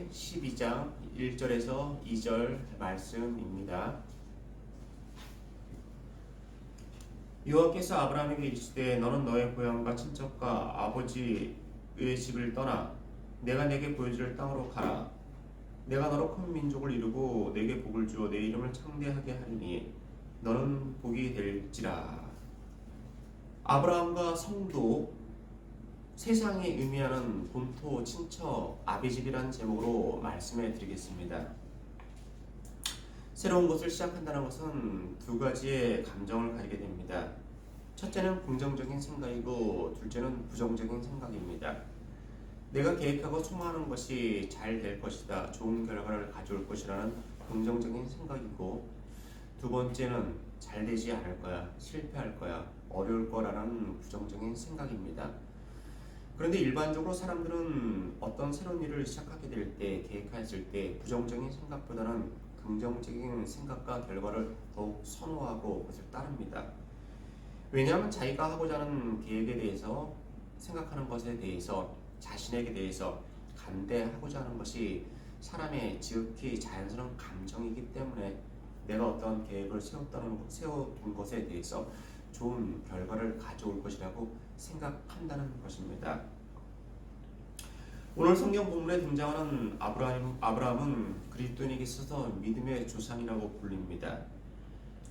사도행전 12장 1절에서 2절 말씀입니다. 여호와께서 아브라함에게 이르시되 너는 너의 고향과 친척과 아버지의 집을 떠나 내가 내게 보여줄 땅으로 가라. 내가 너로 큰 민족을 이루고 내게 복을 주어 내 이름을 창대하게 하리니 너는 복이 될지라. 아브라함과 성도, 세상이 의미하는 본토, 친척, 아비집이라는 제목으로 말씀해 드리겠습니다. 새로운 것을 시작한다는 것은 두 가지의 감정을 가지게 됩니다. 첫째는 긍정적인 생각이고 둘째는 부정적인 생각입니다. 내가 계획하고 소망하는 것이 잘 될 것이다, 좋은 결과를 가져올 것이라는 긍정적인 생각이고, 두 번째는 잘 되지 않을 거야, 실패할 거야, 어려울 거라는 부정적인 생각입니다. 그런데 일반적으로 사람들은 어떤 새로운 일을 시작하게 될 때, 계획했을 때 부정적인 생각보다는 긍정적인 생각과 결과를 더욱 선호하고 그것을 따릅니다. 왜냐하면 자기가 하고자 하는 계획에 대해서, 생각하는 것에 대해서, 자신에게 대해서 간대하고자 하는 것이 사람의 지극히 자연스러운 감정이기 때문에 내가 어떤 계획을 세워둔 것에 대해서 좋은 결과를 가져올 것이라고 생각한다는 것입니다. 오늘 성경 본문에 등장하는 아브라함은 그리스도인에게 있어서 믿음의 조상이라고 불립니다.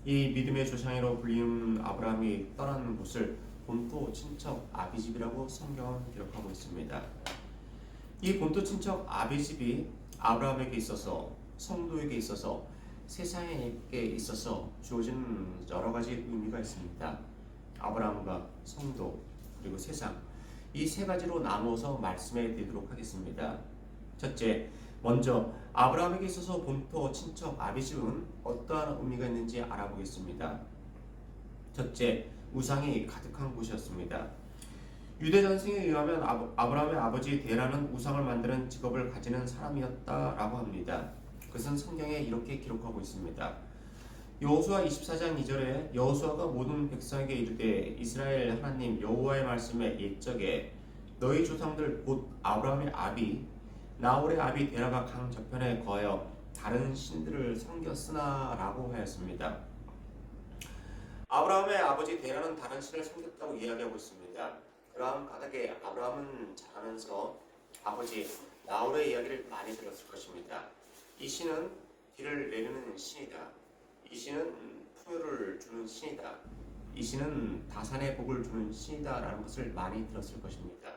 이 믿음의 조상이라고 불리는 아브라함이 떠난 곳을 본토 친척 아비집이라고 성경은 기록하고 있습니다. 이 본토 친척 아비집이 아브라함에게 있어서, 성도에게 있어서, 세상에게 있어서 주어진 여러 가지 의미가 있습니다. 아브라함과 성도 그리고 세상, 이 세 가지로 나누어서 말씀해 드리도록 하겠습니다. 첫째, 먼저 아브라함에게 있어서 본토 친척 아비집은 어떠한 의미가 있는지 알아보겠습니다. 첫째, 우상이 가득한 곳이었습니다. 유대 전승에 의하면 아브라함의 아버지 데라는 우상을 만드는 직업을 가지는 사람이었다라고 합니다. 그것은 성경에 이렇게 기록하고 있습니다. 여호수아 24장 2절에 여호수아가 모든 백성에게 이르되 이스라엘 하나님 여호와의 말씀에 옛적에 너희 조상들 곧 아브라함의 아비 나홀의 아비 데라가 강 저편에 거하여 다른 신들을 섬겼으나 라고 하였습니다. 아브라함의 아버지 데라는 다른 신을 섬겼다고 이야기하고 있습니다. 그러한 까닭에 아브라함은 자라면서 아버지 나홀의 이야기를 많이 들었을 것입니다. 이 신은 비를 내리는 신이다. 이 신은 풍요를 주는 신이다. 이 신은 다산의 복을 주는 신이다 라는 것을 많이 들었을 것입니다.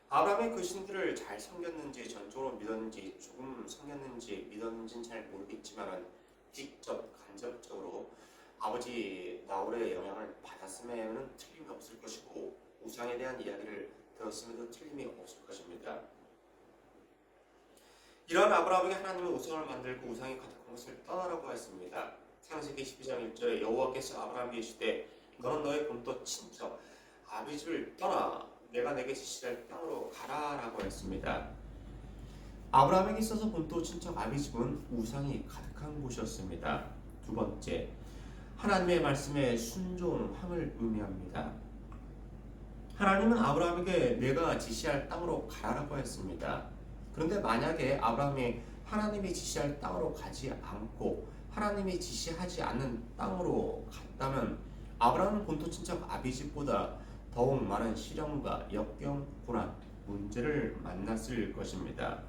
아브라함의 그 신들을 잘 섬겼는지, 전적으로 믿었는지, 조금 섬겼는지 믿었는지는 잘 모르겠지만 직접 간접적으로 아버지 나홀의 영향을 받았음에는 틀림이 없을 것이고 우상에 대한 이야기를 들었음에도 틀림이 없을 것입니다. 이러한 아브라함에게 하나님은 우상을 만들고 우상이 가득한 것을 떠나라고 했습니다. 창세기 12장 1절에 여호와께서 아브라함에게 이르시되 너는 너의 본토 친척 아비집을 떠나 내가 내게 지시할 땅으로 가라라고 했습니다. 아브라함에게 있어서 본토 친척 아비집은 우상이 가득한 곳이었습니다. 두 번째, 하나님의 말씀에 순종함을 의미합니다. 하나님은 아브라함에게 내가 지시할 땅으로 가라라고 했습니다. 그런데 만약에 아브라함이 하나님이 지시할 땅으로 가지 않고 하나님이 지시하지 않는 땅으로 갔다면 아브라함은 본토 친척 아비집보다 더욱 많은 시련과 역경, 고난, 문제를 만났을 것입니다.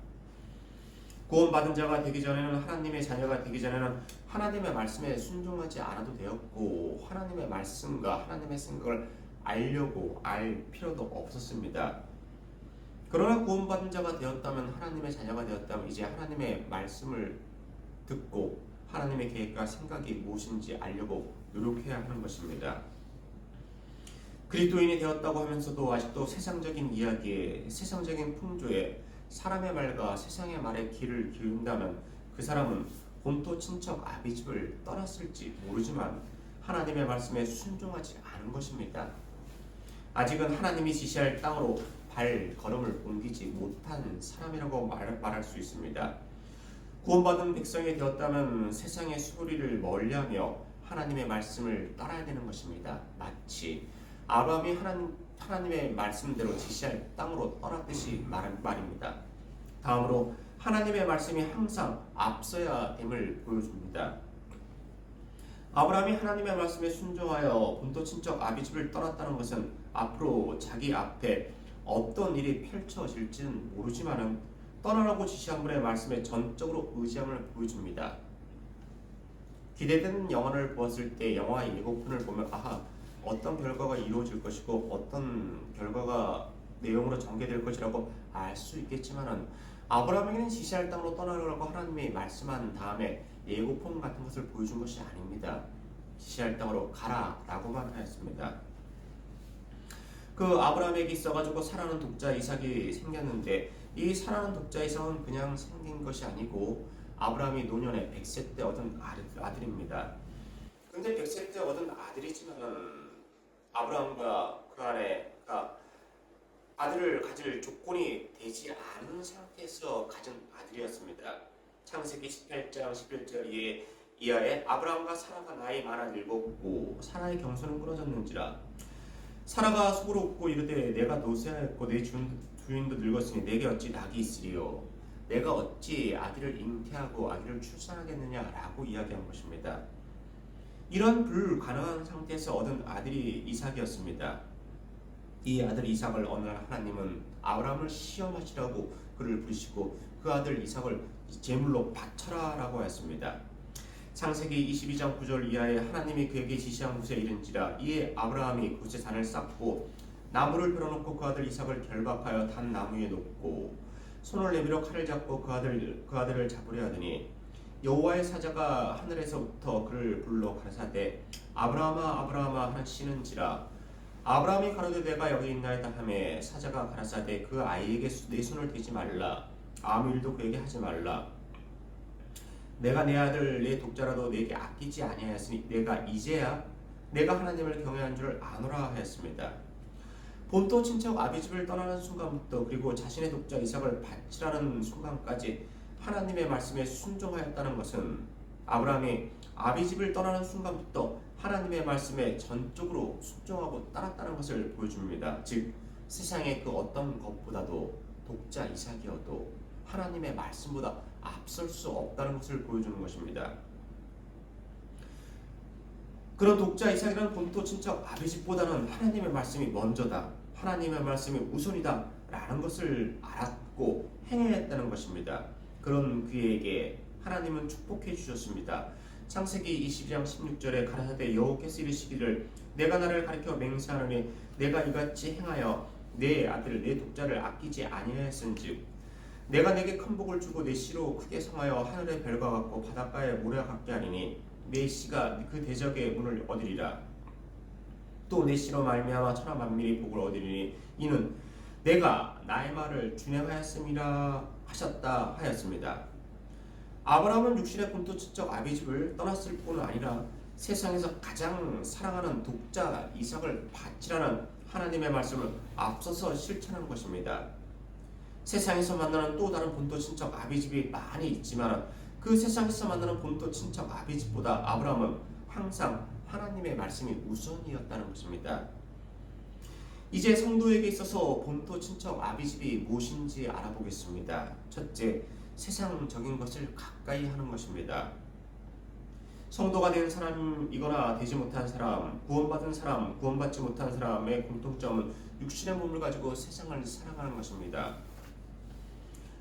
구원받은 자가 되기 전에는, 하나님의 자녀가 되기 전에는 하나님의 말씀에 순종하지 않아도 되었고 하나님의 말씀과 하나님의 생각을 알려고 알 필요도 없었습니다. 그러나 구원받은 자가 되었다면, 하나님의 자녀가 되었다면 이제 하나님의 말씀을 듣고 하나님의 계획과 생각이 무엇인지 알려고 노력해야 하는 것입니다. 그리스도인이 되었다고 하면서도 아직도 세상적인 이야기에, 세상적인 풍조에 사람의 말과 세상의 말에 귀를 기울인다면 그 사람은 본토 친척 아비집을 떠났을지 모르지만 하나님의 말씀에 순종하지 않은 것입니다. 아직은 하나님이 지시할 땅으로 발걸음을 옮기지 못한 사람이라고 말할 수 있습니다. 구원받은 백성이 되었다면 세상의 소리를 멀리하며 하나님의 말씀을 따라야 되는 것입니다. 마치 아브라함이 하나님의 말씀대로 지시할 땅으로 떠났듯이 말입니다. 다음으로 하나님의 말씀이 항상 앞서야 됨을 보여줍니다. 아브라함이 하나님의 말씀에 순종하여 본토 친척 아비집을 떠났다는 것은 앞으로 자기 앞에 어떤 일이 펼쳐질지는 모르지만은 떠나라고 지시한 분의 말씀에 전적으로 의지함을 보여줍니다. 기대되는 영화를 보았을 때 영화 예고편을 보면 어떤 결과가 이루어질 것이고 어떤 결과가 내용으로 전개될 것이라고 알 수 있겠지만은 아브라함에게는 지시할 땅으로 떠나라고 하나님이 말씀한 다음에 예고편 같은 것을 보여준 것이 아닙니다. 지시할 땅으로 가라라고만 하였습니다. 그 아브라함에게 있어가지고 사랑하는 독자 이삭이 생겼는데 이 사랑하는 독자 이삭은 그냥 생긴 것이 아니고 아브라함이 노년에 100세 때 얻은 아들입니다. 근데 100세 때 얻은 아들이지만은 아브라함과 그 안에 아들을 가질 조건이 되지 않은 상태에서 가진 아들이었습니다. 창세기 18장 11절 이하에 아브라함과 사라가 나이 많아 늙었고 사라의 경소는 끊어졌는지라 사라가 속으로 웃고 이르되 내가 노쇠하였고 내 주인도 늙었으니 내게 어찌 낙이 있으리요 내가 어찌 아기를 잉태하고 아기를 출산하겠느냐라고 이야기한 것입니다. 이런 불가능한 상태에서 얻은 아들이 이삭이었습니다. 이 아들 이삭을 어느 날 하나님은 아브라함을 시험하시라고 그를 부르시고 그 아들 이삭을 제물로 바쳐라라고 했습니다. 창세기 22장 9절 이하에 하나님이 그에게 지시한 곳에 이른지라 이에 아브라함이 그곳에 단을 쌓고 나무를 펴놓고 그 아들 이삭을 결박하여 단 나무에 놓고 손을 내밀어 칼을 잡고 그 아들을 잡으려 하더니 여호와의 사자가 하늘에서부터 그를 불러 가라사대 아브라함아 아브라함아 하시는지라 아브라함이 가로되 내가 여기 있나이다 하매 사자가 가라사대 그 아이에게 내 손을 대지 말라 아무 일도 그에게 하지 말라 내가 내 아들 내 독자라도 내게 아끼지 아니하였으니 내가 이제야 내가 하나님을 경외한 줄을 아노라 하였습니다. 본토 친척 아비집을 떠나는 순간부터 그리고 자신의 독자 이삭을 바치라는 순간까지 하나님의 말씀에 순종하였다는 것은 아브라함이 아비집을 떠나는 순간부터 하나님의 말씀에 전적으로 순종하고 따랐다는 것을 보여줍니다. 즉 세상의 그 어떤 것보다도 독자 이삭이어도 하나님의 말씀보다 앞설 수 없다는 것을 보여주는 것입니다. 그런 독자 이삭이라는 본토 친척 아비집보다는 하나님의 말씀이 먼저다. 하나님의 말씀이 우선이다. 라는 것을 알았고 행해야 했다는 것입니다. 그런 그에게 하나님은 축복해 주셨습니다. 창세기 22장 16절에 가라사대 여호와께서 이르시기를 내가 나를 가리켜 맹세하노니 내가 이같이 행하여 내 아들 내 독자를 아끼지 아니하였은즉 내가 내게 큰 복을 주고 내 씨로 크게 성하여 하늘의 별과 같고 바닷가의 모래와 같게 하리니 내 씨가 그 대적의 문을 얻으리라. 또 내 씨로 말미암아 천하 만민이 복을 얻으리니 이는 내가 나의 말을 준행하였음이라 하셨다 하였습니다. 아브라함은 육신의 본토 친척 아비집을 떠났을 뿐 아니라 세상에서 가장 사랑하는 독자 이삭을 바치라는 하나님의 말씀을 앞서서 실천한 것입니다. 세상에서 만나는 또 다른 본토 친척 아비집이 많이 있지만 그 세상에서 만나는 본토 친척 아비집보다 아브라함은 항상 하나님의 말씀이 우선이었다는 것입니다. 이제 성도에게 있어서 본토 친척 아비집이 무엇인지 알아보겠습니다. 첫째, 세상적인 것을 가까이 하는 것입니다. 성도가 된 사람이거나 되지 못한 사람, 구원받은 사람, 구원받지 못한 사람의 공통점은 육신의 몸을 가지고 세상을 사랑하는 것입니다.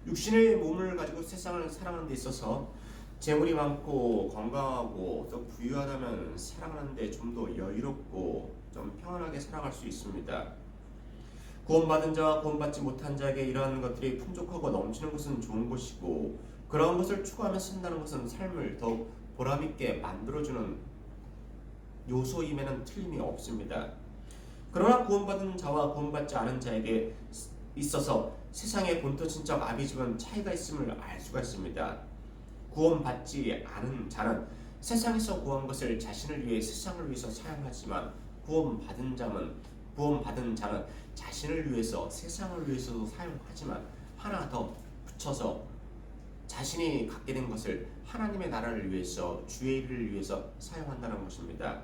육신의 몸을 가지고 세상을 사랑하는 데 있어서 재물이 많고 건강하고 또 부유하다면 사랑하는 데 좀 더 여유롭고 좀 평안하게 살아갈 수 있습니다. 구원받은 자와 구원받지 못한 자에게 이러한 것들이 풍족하고 넘치는 것은 좋은 것이고 그러한 것을 추구하며 산다는 것은 삶을 더욱 보람있게 만들어주는 요소임에는 틀림이 없습니다. 그러나 구원받은 자와 구원받지 않은 자에게 있어서 세상의 본토 친척 아비집은 차이가 있음을 알 수가 있습니다. 구원받지 않은 자는 세상에서 구한 것을 자신을 위해 세상을 위해서 사용하지만 구원받은 자는 자신을 위해서 세상을 위해서도 사용하지만 하나 더 붙여서 자신이 갖게 된 것을 하나님의 나라를 위해서 주의 일을 위해서 사용한다는 것입니다.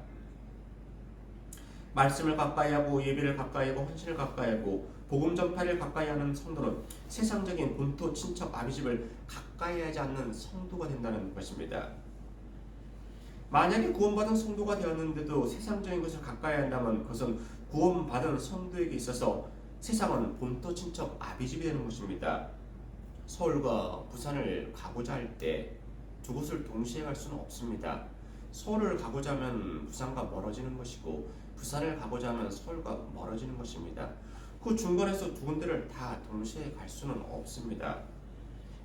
말씀을 가까이하고 예배를 가까이하고 헌신을 가까이하고 복음 전파를 가까이하는 성도는 세상적인 본토 친척 아비집을 가까이하지 않는 성도가 된다는 것입니다. 만약에 구원받은 성도가 되었는데도 세상적인 것을 가까이 한다면 그것은 구원받은 성도에게 있어서 세상은 본토 친척 아비집이 되는 것입니다. 서울과 부산을 가고자 할 때 두 곳을 동시에 갈 수는 없습니다. 서울을 가고자 하면 부산과 멀어지는 것이고 부산을 가고자 하면 서울과 멀어지는 것입니다. 그 중간에서 두 군데를 다 동시에 갈 수는 없습니다.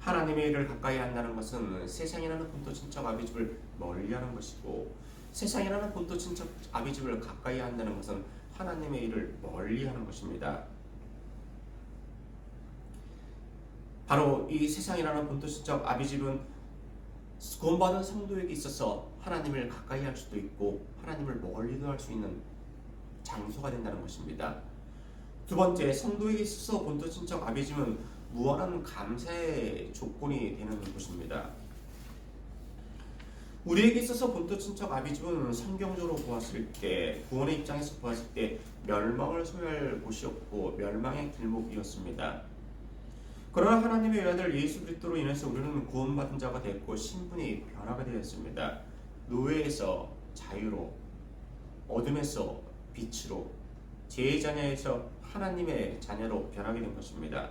하나님의 일을 가까이 한다는 것은 세상이라는 본토 친척 아비집을 멀리하는 것이고 세상이라는 본토 친척 아비집을 가까이 한다는 것은 하나님의 일을 멀리하는 것입니다. 바로 이 세상이라는 본토 친척 아비집은 구원받은 성도에게 있어서 하나님을 가까이 할 수도 있고 하나님을 멀리도 할 수 있는 장소가 된다는 것입니다. 두 번째, 성도에게 있어서 본토 친척 아비집은 무한한 감사의 조건이 되는 곳입니다. 우리에게 있어서 본토 친척 아비집은 성경적으로 보았을 때 구원의 입장에서 보았을 때 멸망을 소유할 곳이었고 멸망의 길목이었습니다. 그러나 하나님의 외아들 예수 그리스도로 인해서 우리는 구원받은 자가 됐고 신분이 변화가 되었습니다. 노예에서 자유로, 어둠에서 빛으로, 죄의 자녀에서 하나님의 자녀로 변하게 된 것입니다.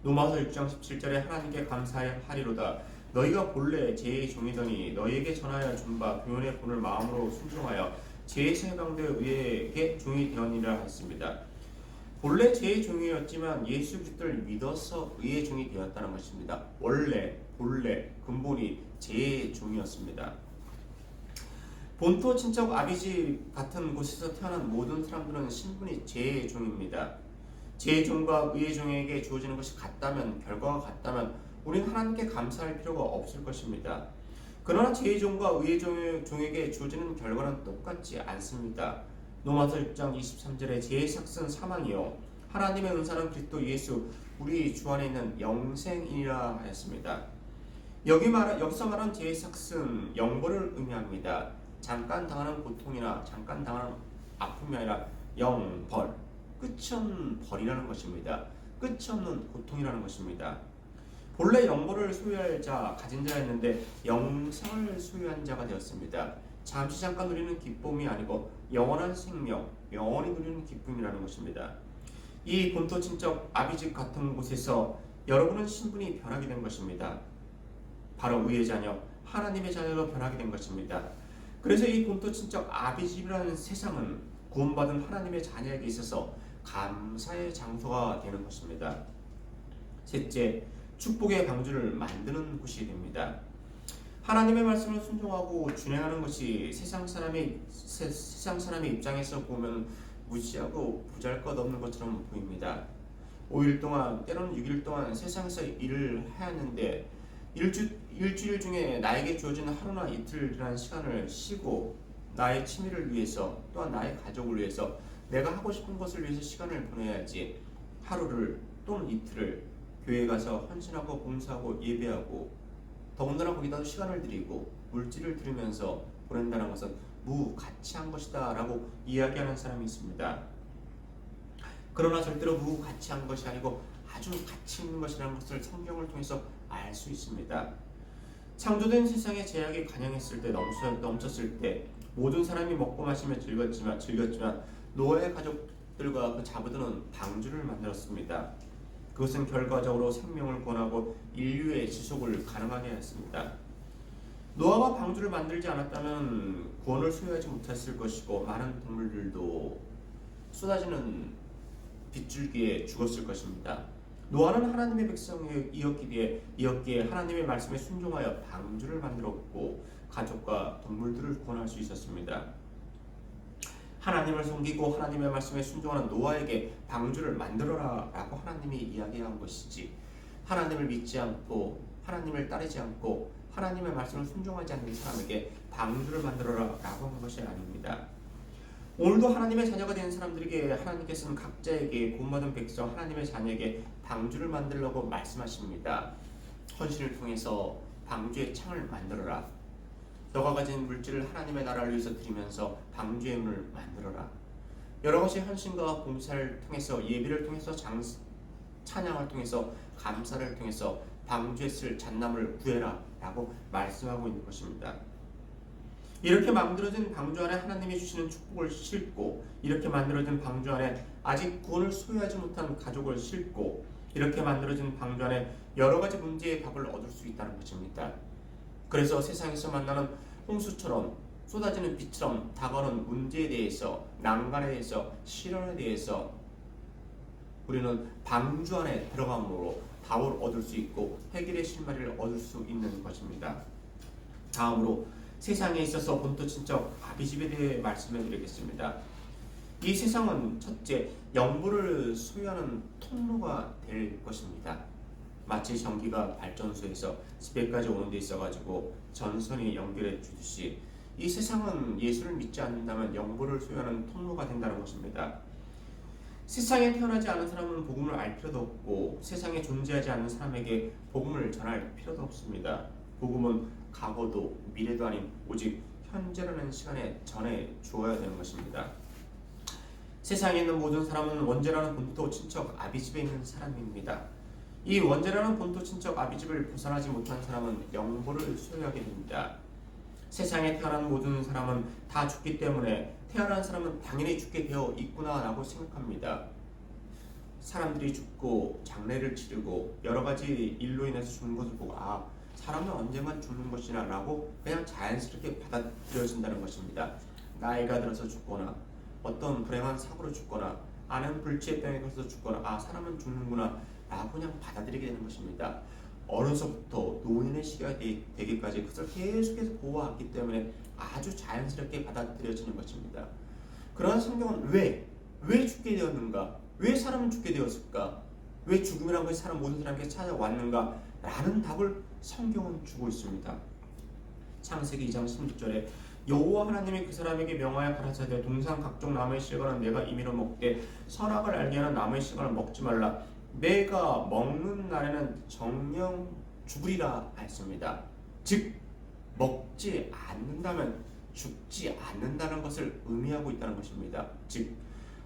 로마서 6장 17절에 하나님께 감사하리로다. 너희가 본래 죄의 종이더니 너희에게 전하여 준 바 교훈의 본을 마음으로 순종하여 죄에서 해방되어 의에게 종이 되었니라 했습니다. 본래 죄의 종이었지만 예수 그리스도를 믿어서 의의 종이 되었다는 것입니다. 원래 본래 근본이 죄의 종이었습니다. 본토 친척 아비집 같은 곳에서 태어난 모든 사람들은 신분이 죄의 종입니다. 죄의 종과 의의 종에게 주어지는 것이 같다면 결과가 같다면 우리는 하나님께 감사할 필요가 없을 것입니다. 그러나 죄의 종과 의의 종에게 주어지는 결과는 똑같지 않습니다. 로마서 6장 23절에 죄의 삭은 사망이요 하나님의 은사는 그리스도 예수 우리 주 안에 있는 영생이라 하였습니다. 여기서 말한 죄의 삭은 영벌을 의미합니다. 잠깐 당하는 고통이나 잠깐 당하는 아픔이 아니라 영벌, 끝이 없는 벌이라는 것입니다. 끝이 없는 고통이라는 것입니다. 본래 영벌을 소유할 자, 가진 자였는데 영생을 소유한 자가 되었습니다. 잠시 잠깐 누리는 기쁨이 아니고 영원한 생명, 영원히 누리는 기쁨이라는 것입니다. 이 본토 친척 아비집 같은 곳에서 여러분은 신분이 변하게 된 것입니다. 바로 의의 자녀, 하나님의 자녀로 변하게 된 것입니다. 그래서 이 본토 친척 아비집이라는 세상은 구원받은 하나님의 자녀에게 있어서 감사의 장소가 되는 것입니다. 셋째, 축복의 방주를 만드는 곳이 됩니다. 하나님의 말씀을 순종하고 준행하는 것이 세상 사람의 입장에서 보면 무지하고 보잘것없는 것처럼 보입니다. 5일 동안 때로는 6일 동안 세상에서 일을 하였는데 일주일 중에 나에게 주어진 하루나 이틀이라는 시간을 쉬고 나의 취미를 위해서 또한 나의 가족을 위해서 내가 하고 싶은 것을 위해서 시간을 보내야지 하루를 또는 이틀을 교회에 가서 헌신하고 봉사하고 예배하고 더군다나 거기다 시간을 들이고 물질을 들이면서 보낸다는 것은 무가치한 것이다 라고 이야기하는 사람이 있습니다. 그러나 절대로 무가치한 것이 아니고 아주 가치 있는 것이라는 것을 성경을 통해서 알 수 있습니다. 창조된 세상에 제약이 관영했을 때 넘쳤을 때 모든 사람이 먹고 마시며 즐겼지만 노아의 가족들과 그 자부들은 방주를 만들었습니다. 그것은 결과적으로 생명을 구원하고 인류의 지속을 가능하게 했습니다. 노아가 방주를 만들지 않았다면 구원을 소유하지 못했을 것이고 많은 동물들도 쏟아지는 빗줄기에 죽었을 것입니다. 노아는 하나님의 백성이었기에 하나님의 말씀에 순종하여 방주를 만들었고 가족과 동물들을 구원할 수 있었습니다. 하나님을 섬기고 하나님의 말씀에 순종하는 노아에게 방주를 만들어라 라고 하나님이 이야기한 것이지 하나님을 믿지 않고 하나님을 따르지 않고 하나님의 말씀을 순종하지 않는 사람에게 방주를 만들어라 라고 한 것이 아닙니다. 오늘도 하나님의 자녀가 된 사람들에게 하나님께서는 각자에게 구원받은 백성 하나님의 자녀에게 방주를 만들라고 말씀하십니다. 헌신을 통해서 방주의 창을 만들어라. 너가 가진 물질을 하나님의 나라를 위해서 드리면서 방주의 문을 만들어라. 여러 가지 헌신과 봉사를 통해서 예배를 통해서 찬양을 통해서 감사를 통해서 방주에 쓸 잣나무를 구해라 라고 말씀하고 있는 것입니다. 이렇게 만들어진 방주 안에 하나님이 주시는 축복을 싣고 이렇게 만들어진 방주 안에 아직 구원을 소유하지 못한 가족을 싣고 이렇게 만들어진 방주 안에 여러 가지 문제의 답을 얻을 수 있다는 것입니다. 그래서 세상에서 만나는 홍수처럼 쏟아지는 비처럼 다가오는 문제에 대해서 난관에 대해서 시련에 대해서 우리는 방주 안에 들어감으로 답을 얻을 수 있고 해결의 실마리를 얻을 수 있는 것입니다. 다음으로 세상에 있어서 본토 친척 아비집에 대해 말씀해 드리겠습니다. 이 세상은 첫째, 영부를 소유하는 통로가 될 것입니다. 마치 전기가 발전소에서 집에까지 오는 데 있어가지고 전선이 연결해 주듯이 이 세상은 예수를 믿지 않는다면 영부를 소유하는 통로가 된다는 것입니다. 세상에 태어나지 않은 사람은 복음을 알 필요도 없고 세상에 존재하지 않는 사람에게 복음을 전할 필요도 없습니다. 복음은 과거도 미래도 아닌 오직 현재라는 시간에 전해 주어야 되는 것입니다. 세상에 있는 모든 사람은 원죄라는 본토 친척 아비집에 있는 사람입니다. 이 원죄라는 본토 친척 아비집을 벗어나지 못한 사람은 영보를 소유하게 됩니다. 세상에 태어난 모든 사람은 다 죽기 때문에 태어난 사람은 당연히 죽게 되어 있구나 라고 생각합니다. 사람들이 죽고 장례를 치르고 여러 가지 일로 인해서 죽는 것을 보고 사람은 언젠간 죽는 것이나 라고 그냥 자연스럽게 받아들여진다는 것입니다. 나이가 들어서 죽거나 어떤 불행한 사고로 죽거나 아는 불치의 병에 걸려서 죽거나 사람은 죽는구나 라고 그냥 받아들이게 되는 것입니다. 어려서부터 노인의 시기가 되기까지 그것을 계속해서 보아왔기 때문에 아주 자연스럽게 받아들여지는 것입니다. 그러나 성경은 왜 죽게 되었는가? 왜 사람은 죽게 되었을까? 왜 죽음이라는 것이 모든 사람에게 찾아왔는가? 라는 답을 성경은 주고 있습니다. 창세기 2장 16절에 여호와 하나님이 그 사람에게 명하여 가라사대 동산 각종 나무의 실과는 내가 임의로 먹되 선악을 알게 하는 나무의 실과는 먹지 말라. 내가 먹는 날에는 정령 죽으리라 했습니다. 즉 먹지 않는다면 죽지 않는다는 것을 의미하고 있다는 것입니다. 즉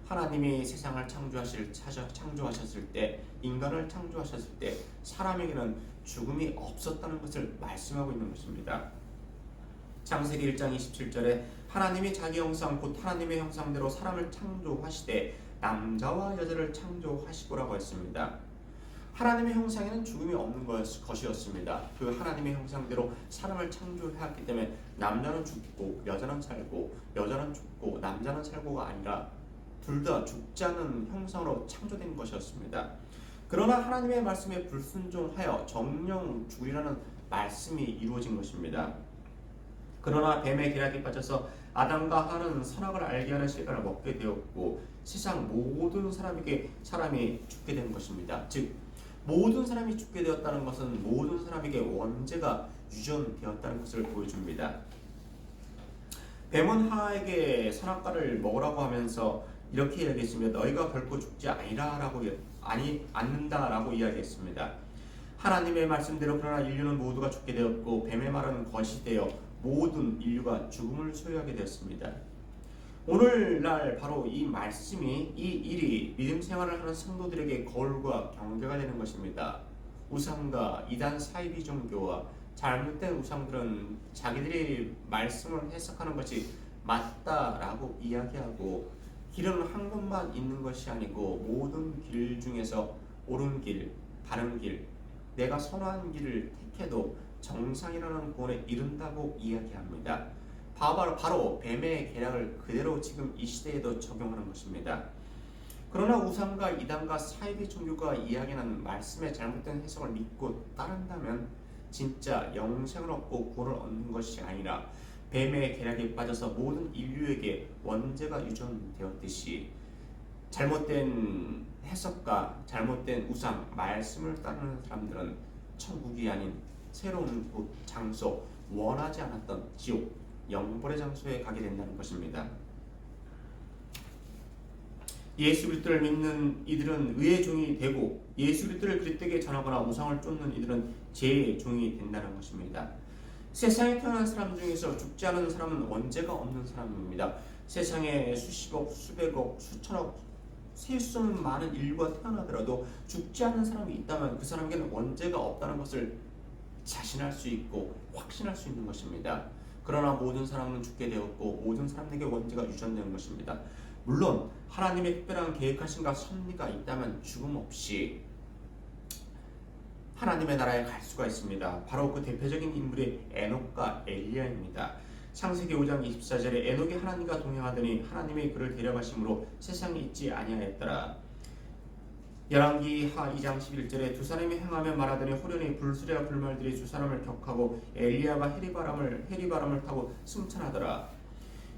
하나님이 세상을 창조하셨을 때 인간을 창조하셨을 때 사람에게는 죽음이 없었다는 것을 말씀하고 있는 것입니다. 창세기 1장 27절에 하나님이 자기 형상 곧 하나님의 형상대로 사람을 창조하시되 남자와 여자를 창조하시고라고 했습니다. 하나님의 형상에는 죽음이 없는 것이었습니다. 그 하나님의 형상대로 사람을 창조했기 때문에 남자는 죽고 여자는 살고 여자는 죽고 남자는 살고가 아니라 둘 다 죽지 않는 형상으로 창조된 것이었습니다. 그러나 하나님의 말씀에 불순종하여 정령 죽으리라는 말씀이 이루어진 것입니다. 그러나 뱀의 계략에 빠져서 아담과 하와는 선악을 알게 하는 실과를 먹게 되었고 세상 모든 사람이 죽게 된 것입니다. 즉 모든 사람이 죽게 되었다는 것은 모든 사람에게 원죄가 유전되었다는 것을 보여줍니다. 뱀은 하와에게 선악과를 먹으라고 하면서 이렇게 이야기했습니다. 너희가 결코 죽지 않는다라고 이야기했습니다. 하나님의 말씀대로 그러나 인류는 모두가 죽게 되었고 뱀의 말은 것이 되어 모든 인류가 죽음을 소유하게 되었습니다. 오늘날 바로 이 말씀이 이 일이 믿음 생활을 하는 성도들에게 거울과 경계가 되는 것입니다. 우상과 이단 사이비 종교와 잘못된 우상들은 자기들이 말씀을 해석하는 것이 맞다라고 이야기하고 길은 한 곳만 있는 것이 아니고 모든 길 중에서 옳은 길, 바른 길, 내가 선호한 길을 택해도 정상이라는 구원에 이른다고 이야기합니다. 바로 뱀의 계략을 그대로 지금 이 시대에도 적용하는 것입니다. 그러나 우상과 이단과 사이비 종교가 이야기하는 말씀의 잘못된 해석을 믿고 따른다면 진짜 영생을 얻고 구원을 얻는 것이 아니라 뱀의 계략에 빠져서 모든 인류에게 원죄가 유전되었듯이 잘못된 해석과 잘못된 우상, 말씀을 따르는 사람들은 천국이 아닌 새로운 곳, 장소, 원하지 않았던 지옥, 영벌의 장소에 가게 된다는 것입니다. 예수 그리스도를 믿는 이들은 의의 종이 되고 예수 그리스도를 그리스도에게 전하거나 우상을 쫓는 이들은 죄의 종이 된다는 것입니다. 세상에 태어난 사람 중에서 죽지 않은 사람은 원죄가 없는 사람입니다. 세상에 수십억, 수백억, 수천억, 셀 수 없는 많은 일과 태어나더라도 죽지 않는 사람이 있다면 그 사람에게는 원죄가 없다는 것을 자신할 수 있고 확신할 수 있는 것입니다. 그러나 모든 사람은 죽게 되었고 모든 사람에게 원죄가 유전되는 것입니다. 물론 하나님의 특별한 계획하심과 섭리가 있다면 죽음 없이 하나님의 나라에 갈 수가 있습니다. 바로 그 대표적인 인물이 에녹과 엘리야입니다. 창세기 5장 24절에 에녹이 하나님과 동행하더니 하나님이 그를 데려가심으로 세상에 있지 아니하였더라. 열왕기 하 2장 11절에 두 사람이 행하며 말하더니 호련히 불수레와 불말들이 두 사람을 격하고 엘리야가 해리바람을 타고 승천하더라.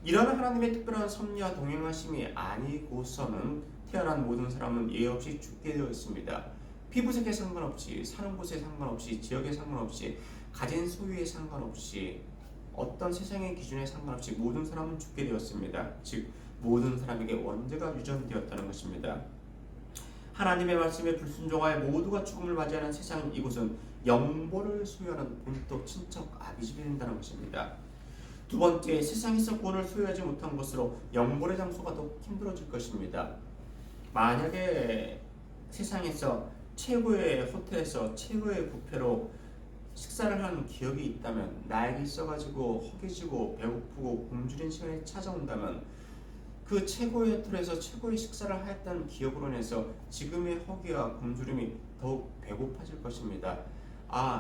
이러한 하나님의 특별한 섭리와 동행하심이 아니고서는 태어난 모든 사람은 예외 없이 죽게 되어 있습니다. 피부색에 상관없이, 사는 곳에 상관없이, 지역에 상관없이, 가진 소유에 상관없이, 어떤 세상의 기준에 상관없이 모든 사람은 죽게 되었습니다. 즉 모든 사람에게 원죄가 유전되었다는 것입니다. 하나님의 말씀에 불순종하여 모두가 죽음을 맞이하는 세상인 이곳은 영보를 소유하는 본토 친척 아비집이 된다는 것입니다. 두 번째, 세상에서 구원을 소유하지 못한 것으로 영벌의 장소가 더 힘들어질 것입니다. 만약에 세상에서 최고의 호텔에서 최고의 뷔페로 식사를 하는 기억이 있다면, 나에게 있어가지고 허기지고 배고프고 굶주린 시간이 찾아온다면 그 최고의 호텔에서 최고의 식사를 하였다는 기억으로 인해서 지금의 허기와 굶주림이 더욱 배고파질 것입니다.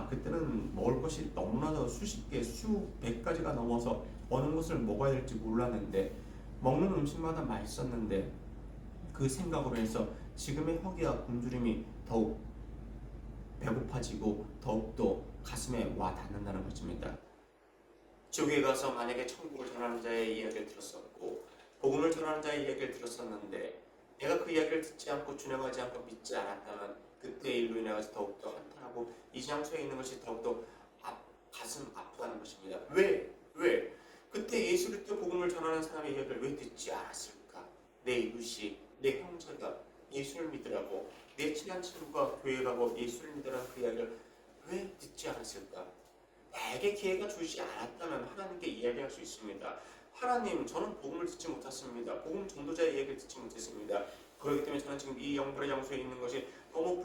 그때는 먹을 것이 너무나도 수십 개, 수백 가지가 넘어서 어느 것을 먹어야 될지 몰랐는데, 먹는 음식마다 맛있었는데 그 생각으로 해서 지금의 허기와 굶주림이 더욱 배고파지고 더욱더 가슴에 와 닿는다는 것입니다. 지옥에 가서 만약에 천국을 전하는 자의 이야기를 들었었고 복음을 전하는 자의 이야기를 들었었는데 내가 그 이야기를 듣지 않고 준행하지 않고 믿지 않았다면 그때의 일로 인해서 더욱더 한탄하고 이 장소에 있는 것이 더욱더 가슴 아프다는 것입니다. 왜? 그때 예수 그리스도 복음을 전하는 사람의 이야기를 왜 듣지 않았을까? 내 이웃이, 내 형제가 예수를 믿으라고, 내 친한 친구가 교회 가고 예수를 믿으라는 그 이야기를 왜 듣지 않았을까? 내게 기회가 주지 않았다면 하나님께 이야기할 수 있습니다. 하나님, 저는 복음을 듣지 못했습니다. 복음 전도자의 이야기를 듣지 못했습니다. 그렇기 때문에 저는 지금 이 영벌의 장소에 있는 것이 너무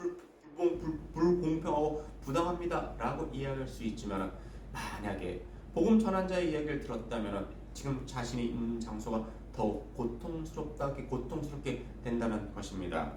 불공평하고 부당합니다 라고 이야기할 수 있지만, 만약에 복음 전환자의 이야기를 들었다면 지금 자신이 있는 장소가 더욱 고통스럽게 된다는 것입니다.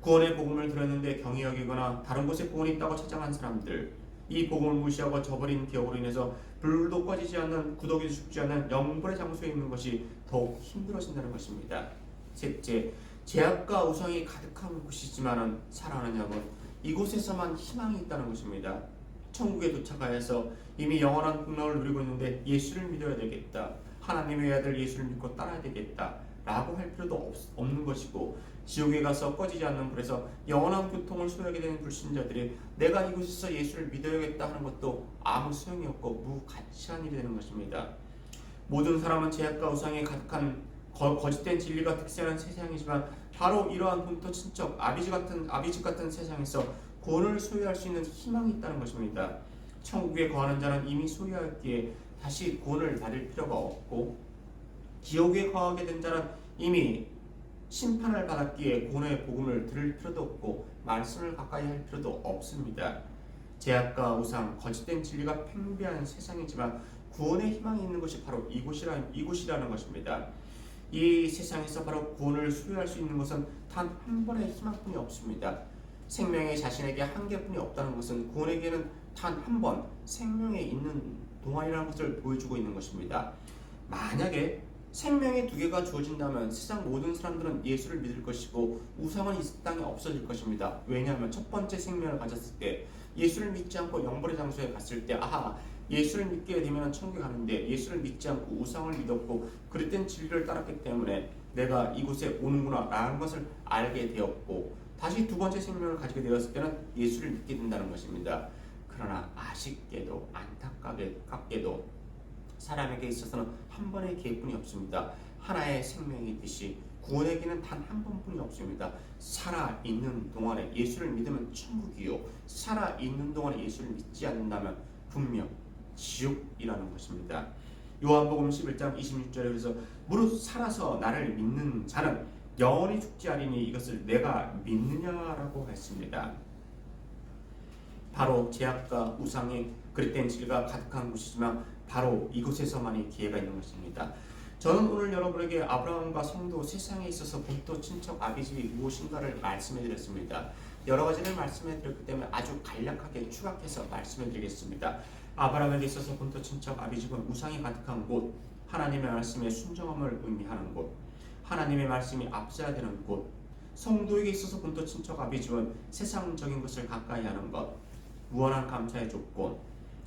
구원의 복음을 들었는데 경히 여기거나 다른 곳에 구원이 있다고 찾아간 사람들, 이 복음을 무시하고 저버린 기억으로 인해서 불도 꺼지지 않는, 구더기도 죽지 않는 영벌의 장소에 있는 것이 더욱 힘들어진다는 것입니다. 셋째, 죄악과 우상이 가득한 곳이지만 살아가는 자는 이곳에서만 희망이 있다는 것입니다. 천국에 도착하여서 이미 영원한 풍랑을 누리고 있는데 예수를 믿어야 되겠다, 하나님의 아들 예수를 믿고 따라야 되겠다 라고 할 필요도 없는 것이고, 지옥에 가서 꺼지지 않는 불에서 영원한 고통을 소유하게 되는 불신자들이 내가 이곳에서 예수를 믿어야겠다 하는 것도 아무 소용이 없고 무가치한 일이 되는 것입니다. 모든 사람은 죄악과 우상에 가득한 거짓된 진리가 득세하는 세상이지만 바로 이러한 본토 친척 아비집 같은 세상에서 구원을 소유할 수 있는 희망이 있다는 것입니다. 천국에 거하는 자는 이미 소유하였기에 다시 구원을 받을 필요가 없고, 지옥에 거하게 된 자는 이미 심판을 받았기에 구원의 복음을 들을 필요도 없고 말씀을 가까이 할 필요도 없습니다. 죄악과 우상, 거짓된 진리가 팽배한 세상이지만 구원의 희망이 있는 것이 바로 이곳이라는 것입니다. 이 세상에서 바로 구원을 소유할 수 있는 것은 단 한 번의 희망뿐이 없습니다. 생명이 자신에게 한 개뿐이 없다는 것은 구원에게는 단 한 번 생명에 있는 동안이라는 것을 보여주고 있는 것입니다. 만약에 생명의 두 개가 주어진다면 세상 모든 사람들은 예수를 믿을 것이고 우상은 이 땅에 없어질 것입니다. 왜냐하면 첫 번째 생명을 가졌을 때 예수를 믿지 않고 영벌의 장소에 갔을 때 예수를 믿게 되면 천국에 가는데 예수를 믿지 않고 우상을 믿었고 그릇된 진리를 따랐기 때문에 내가 이곳에 오는구나 라는 것을 알게 되었고, 다시 두 번째 생명을 가지게 되었을 때는 예수를 믿게 된다는 것입니다. 그러나 아쉽게도 안타깝게도 사람에게 있어서는 한 번의 기회뿐이 없습니다. 하나의 생명이 있듯이 구원에게는 단 한 번뿐이 없습니다. 살아있는 동안에 예수를 믿으면 천국이요, 살아있는 동안에 예수를 믿지 않는다면 분명 지옥이라는 것입니다. 요한복음 11장 26절에 그래서 무릇 살아서 나를 믿는 자는 영원히 죽지 아니니 이것을 내가 믿느냐라고 했습니다. 바로 죄악과 우상의 그릇된 질가 가득한 곳이지만 바로 이곳에서만이 기회가 있는 것입니다. 저는 오늘 여러분에게 아브라함과 성도 세상에 있어서 본토 친척 아비집이 무엇인가를 말씀해 드렸습니다. 여러 가지를 말씀해 드렸기 때문에 아주 간략하게 추각해서 말씀해 드리겠습니다. 아브라함에게 있어서 본토 친척 아비집은 우상이 가득한 곳, 하나님의 말씀에 순종함을 의미하는 곳, 하나님의 말씀이 앞서야 되는 곳, 성도에게 있어서 본토 친척 아비집은 세상적인 것을 가까이 하는 것, 무한한 감사의 조건,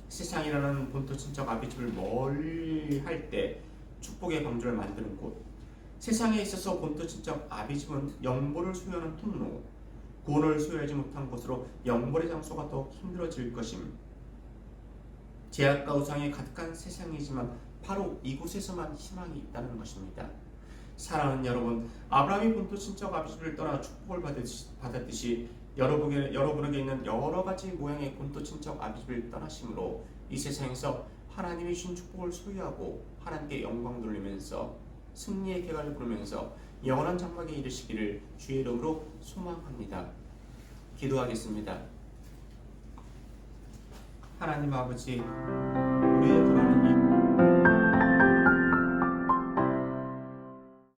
세상이라는 본토 친척 아비집을 멀리 할 때 축복의 방주를 만드는 곳, 세상에 있어서 본토 친척 아비집은 영벌을 수여하는 통로, 구원을 수여하지 못한 곳으로 영벌의 장소가 더 힘들어질 것임. 죄악과 우상이 가득한 세상이지만 바로 이곳에서만 희망이 있다는 것입니다. 사랑하는 여러분, 아브라함이 본토 친척 아비집을 떠나 축복을 받았듯이 여러분에게 있는 여러 가지 모양의 본토 친척 아비집을 떠나심으로 이 세상에서 하나님이 주신 축복을 소유하고 하나님께 영광 돌리면서 승리의 궤가를 부르면서 영원한 장막에 이르시기를 주의 이름으로 소망합니다. 기도하겠습니다. 하나님 아버지, 우리의